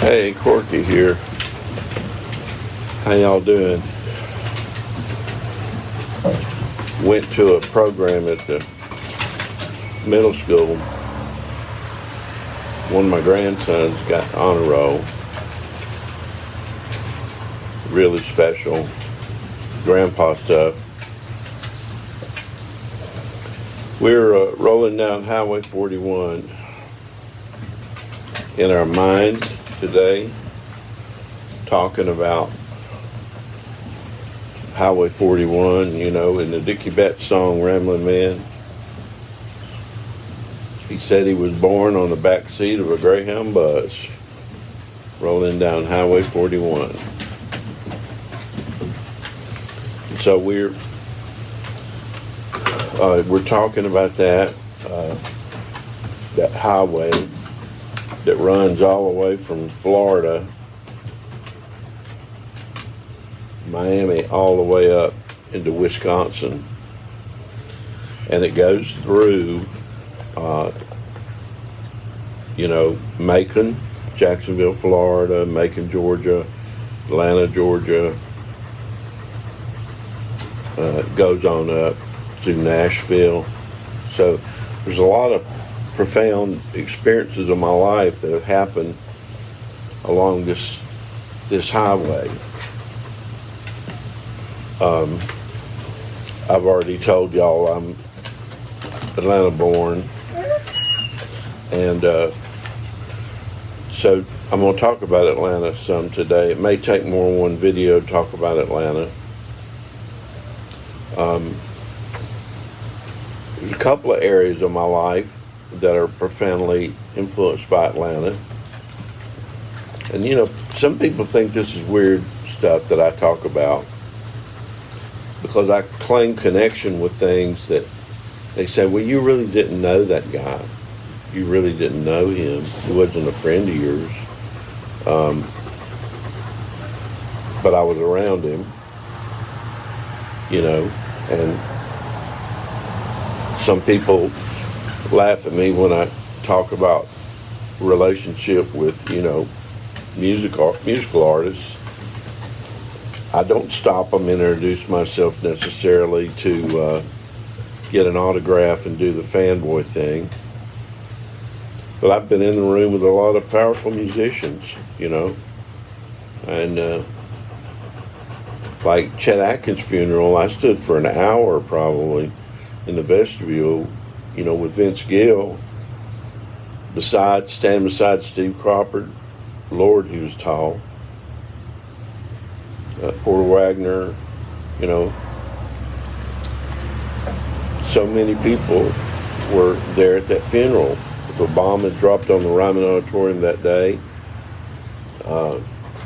Hey, Corky here. How y'all doing? Went to a program at the middle school. One of my grandsons got honor roll. Really special. Grandpa stuff. We're rolling down Highway 41 in our minds today, talking about Highway 41, in the Dickie Betts song, Ramblin' Man. He said he was born on the back seat of a Greyhound bus, rolling down Highway 41. So we're talking about that highway that runs all the way from Florida, Miami, all the way up into Wisconsin. And it goes through, Macon, Jacksonville, Florida, Macon, Georgia, Atlanta, Georgia, goes on up to Nashville. So there's a lot of profound experiences of my life that have happened along this highway. I've already told y'all I'm Atlanta born, and so I'm going to talk about Atlanta some today. It may take more than one video to talk about Atlanta. There's a couple of areas of my life that are profoundly influenced by Atlanta. And some people think this is weird stuff that I talk about because I claim connection with things that they say, well, you really didn't know that guy. You really didn't know him. He wasn't a friend of yours. But I was around him, and some people laugh at me when I talk about relationship with, musical artists. I don't stop them and introduce myself necessarily to get an autograph and do the fanboy thing. But I've been in the room with a lot of powerful musicians, and like Chet Atkins' funeral, I stood for an hour probably in the vestibule, with Vince Gill, standing beside Steve Cropper. Lord, he was tall. Porter Wagner, so many people were there at that funeral. If a bomb had dropped on the Ryman Auditorium that day,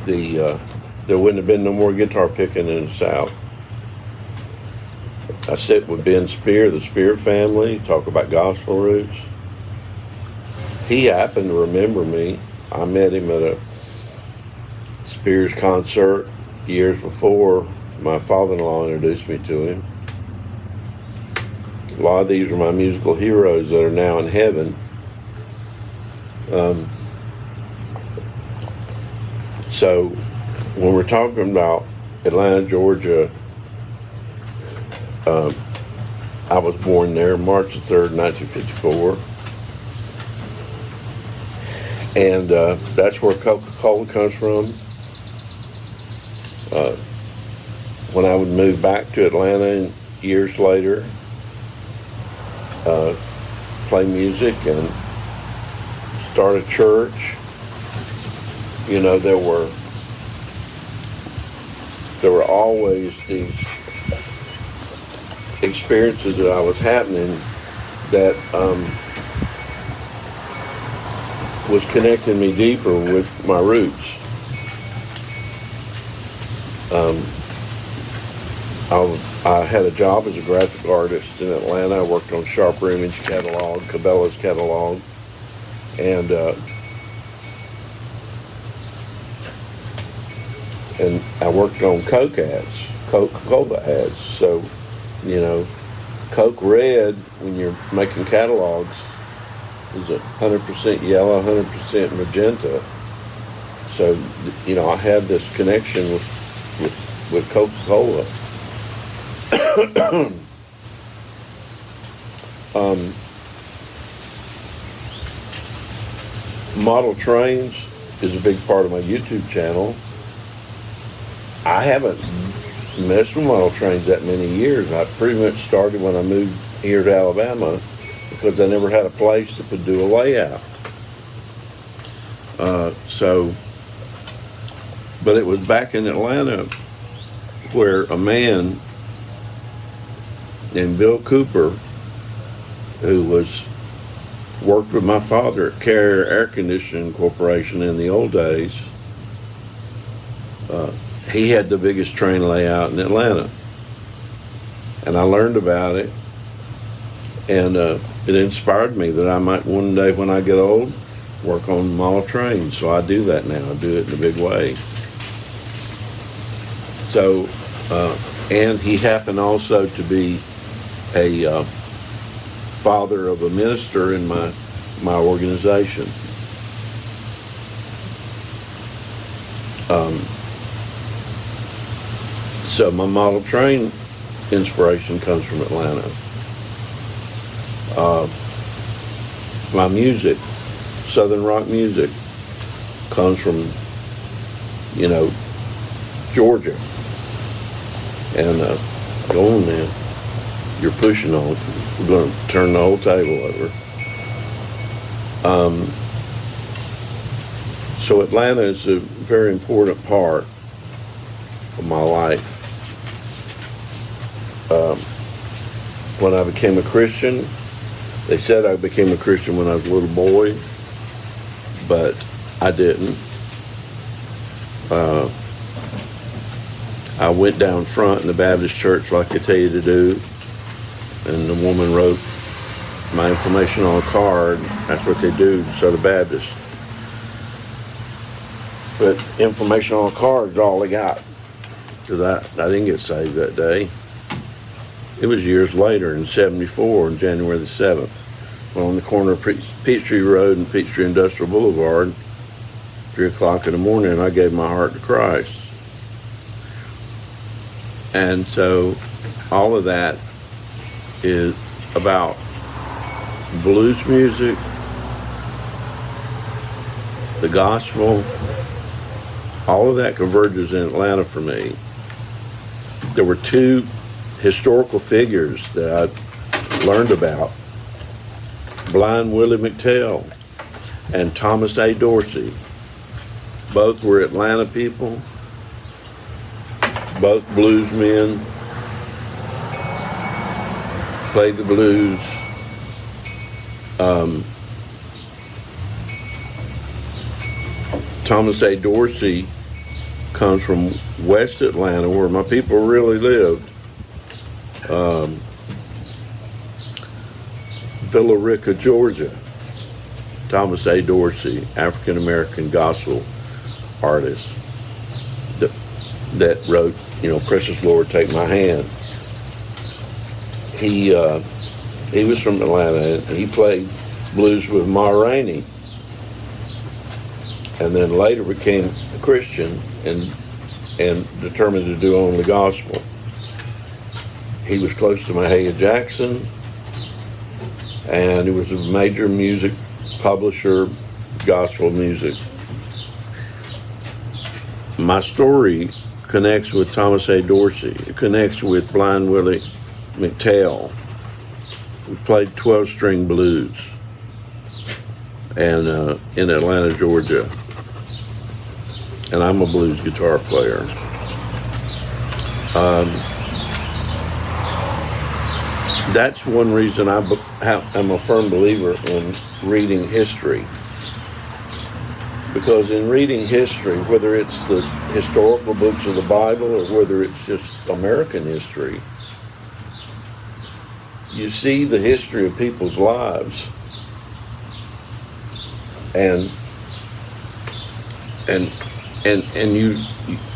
there wouldn't have been no more guitar picking in the South. I sit with Ben Spear, the Spear family, talk about gospel roots. He happened to remember me. I met him at a Spears concert years before. My father-in-law introduced me to him. A lot of these are my musical heroes that are now in heaven. So when we're talking about Atlanta, Georgia, I was born there March the 3rd, 1954. And that's where Coca-Cola comes from. When I would move back to Atlanta and years later, play music and start a church, there were always these experiences that I was happening that was connecting me deeper with my roots. I had a job as a graphic artist in Atlanta. I worked on Sharper Image catalog, Cabela's catalog, and I worked on Coke ads, Coca-Cola ads. So, Coke Red, when you're making catalogs, is 100% yellow, 100% magenta. So, I had this connection with Coca-Cola. Model trains is a big part of my YouTube channel. I haven't messed with model trains that many years. I pretty much started when I moved here to Alabama because I never had a place to do a layout. But it was back in Atlanta where a man named Bill Cooper, who worked with my father at Carrier Air Conditioning Corporation in the old days, he had the biggest train layout in Atlanta. And I learned about it, and it inspired me that I might one day when I get old work on model trains. So I do that now. I do it in a big way. So, and he happened also to be a father of a minister in my organization. So my model train inspiration comes from Atlanta. My music, Southern rock music, comes from, Georgia. And go on now. You're pushing on it. We're going to turn the whole table over. So Atlanta is a very important part of my life. When I became a Christian, they said I became a Christian when I was a little boy, but I didn't. I went down front in the Baptist church like they tell you to do, and the woman wrote my information on a card. That's what they do, Southern Baptist. But information on a card is all they got, because I didn't get saved that day. It was years later, in '74, on January the 7th, when on the corner of Peachtree Road and Peachtree Industrial Boulevard, 3 o'clock in the morning, I gave my heart to Christ. And so all of that is about blues music, the gospel. All of that converges in Atlanta for me. There were two historical figures that I learned about: Blind Willie McTell and Thomas A. Dorsey. Both were Atlanta people, both blues men, played the blues. Thomas A. Dorsey comes from West Atlanta, where my people really lived. Villa Rica, Georgia. Thomas A. Dorsey, African-American gospel artist that wrote, Precious Lord, Take My Hand. He was from Atlanta, and he played blues with Ma Rainey, and then later became a Christian and determined to do only gospel. He was close to Mahalia Jackson, and he was a major music publisher, gospel music. My story connects with Thomas A. Dorsey. It connects with Blind Willie McTell. We played 12-string blues and in Atlanta, Georgia. And I'm a blues guitar player. That's one reason I'm a firm believer in reading history. Because in reading history, whether it's the historical books of the Bible or whether it's just American history, you see the history of people's lives, and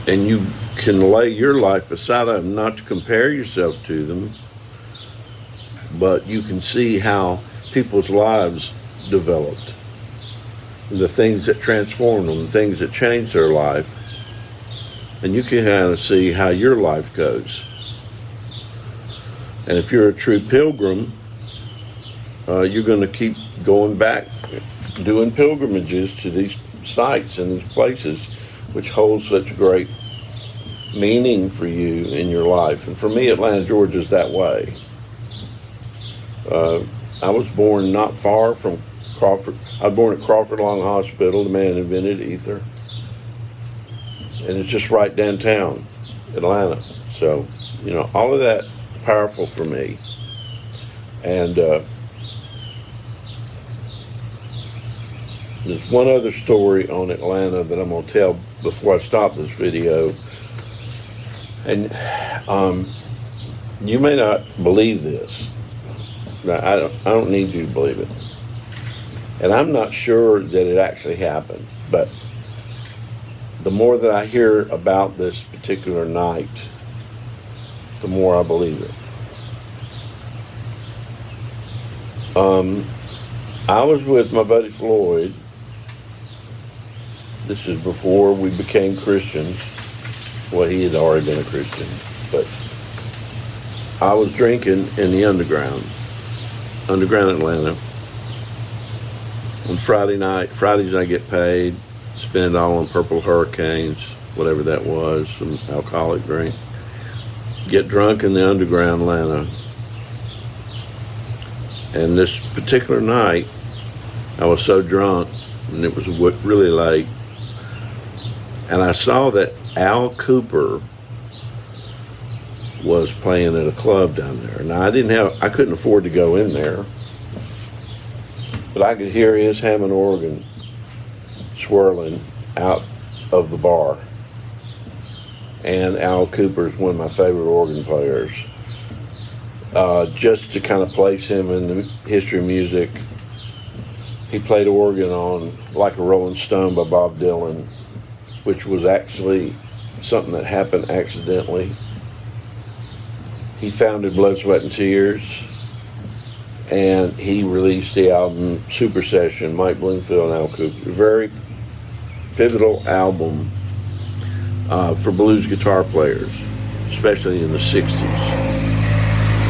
you can lay your life beside them, not to compare yourself to them, but you can see how people's lives developed. the things that transformed them, the things that changed their life. And you can kind of see how your life goes. And if you're a true pilgrim, you're going to keep going back, doing pilgrimages to these sites and these places, which hold such great meaning for you in your life. And for me, Atlanta, Georgia is that way. I was born not far from Crawford. I was born at Crawford Long Hospital. The man invented ether. And it's just right downtown Atlanta. So, you know, all of that powerful for me. And there's one other story on Atlanta that I'm going to tell before I stop this video. And you may not believe this. I don't need you to believe it. And I'm not sure that it actually happened, but the more that I hear about this particular night, the more I believe it. I was with my buddy Floyd. This is before we became Christians. Well, he had already been a Christian, but I was drinking in the underground Atlanta. On Fridays I get paid, spend it all on Purple Hurricanes, whatever that was, some alcoholic drink. Get drunk in the underground Atlanta. And this particular night, I was so drunk, and it was really late, and I saw that Al Kooper was playing at a club down there. Now I couldn't afford to go in there, but I could hear his Hammond organ swirling out of the bar. And Al Kooper is one of my favorite organ players. Just to kind of place him in the history of music, he played organ on Like a Rolling Stone by Bob Dylan, which was actually something that happened accidentally. He founded Blood, Sweat, and Tears, and he released the album Super Session, Mike Bloomfield and Al Kooper. A very pivotal album for blues guitar players, especially in the 60s.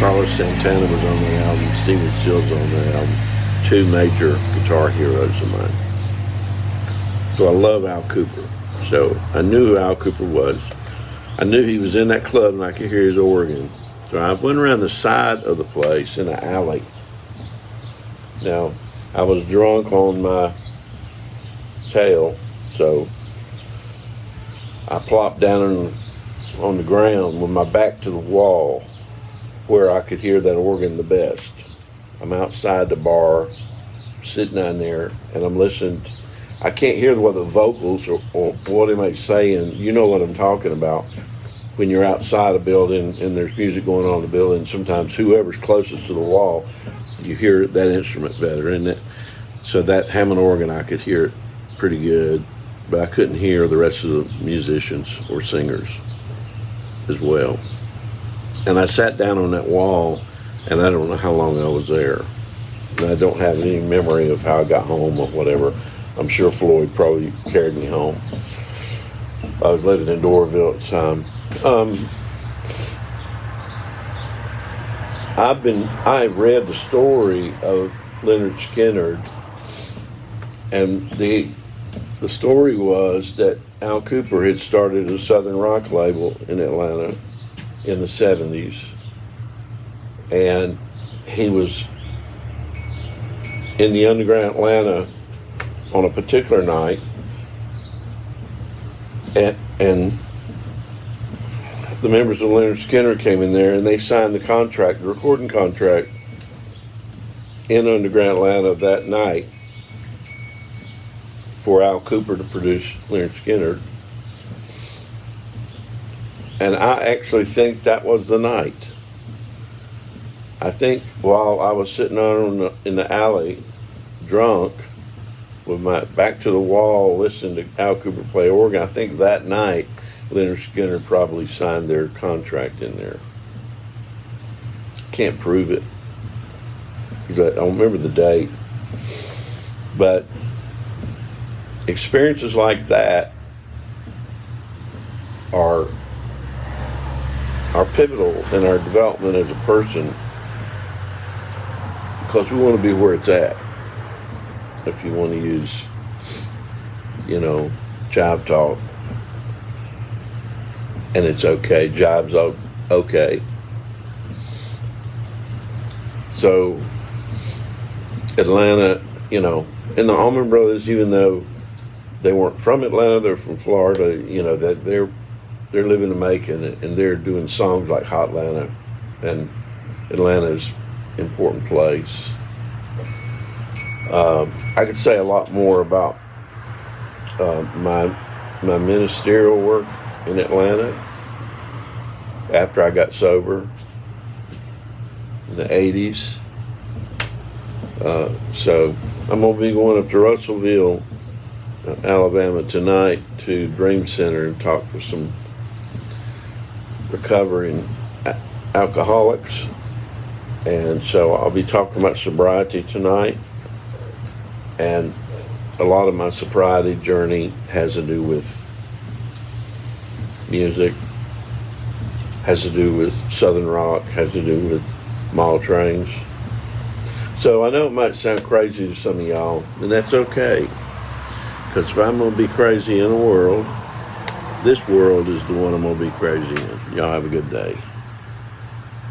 Carlos Santana was on the album, Stephen Stills on the album, two major guitar heroes of mine. So I love Al Kooper. So I knew who Al Kooper was. I knew he was in that club and I could hear his organ. So I went around the side of the place in an alley. Now, I was drunk on my tail, so I plopped down on the ground with my back to the wall where I could hear that organ the best. I'm outside the bar, sitting down there, and I'm listening. I can't hear what the vocals or what he may say, and you know what I'm talking about. When you're outside a building and there's music going on in the building, sometimes whoever's closest to the wall, you hear that instrument better. And so that Hammond organ, I could hear it pretty good, but I couldn't hear the rest of the musicians or singers as well. And I sat down on that wall, and I don't know how long I was there. And I don't have any memory of how I got home or whatever. I'm sure Floyd probably carried me home. I was living in Doraville at the time. I read the story of Lynyrd Skynyrd, and the story was that Al Kooper had started a Southern rock label in Atlanta in the 70s, and he was in the underground Atlanta on a particular night, and the members of Lynyrd Skynyrd came in there and they signed the recording contract in underground Atlanta that night for Al Kooper to produce Lynyrd Skynyrd. And I actually think that was the night. I think while I was sitting in the alley, drunk, with my back to the wall, listening to Al Kooper play organ, I think that night Lynyrd Skynyrd probably signed their contract in there. Can't prove it, because I don't remember the date. But experiences like that are pivotal in our development as a person, because we want to be where it's at. If you want to use, jive talk, and it's okay, jive's okay. So Atlanta, and the Allman Brothers, even though they weren't from Atlanta, they're from Florida, that they're living in Macon, and they're doing songs like Hotlanta, and Atlanta's an important place. I could say a lot more about my ministerial work in Atlanta after I got sober in the 80s. So I'm going to be going up to Russellville, Alabama tonight to Dream Center and talk with some recovering alcoholics. And so I'll be talking about sobriety tonight. And a lot of my sobriety journey has to do with music, has to do with Southern rock, has to do with mall trains. So I know it might sound crazy to some of y'all, and that's okay. Because if I'm going to be crazy in a world, this world is the one I'm going to be crazy in. Y'all have a good day.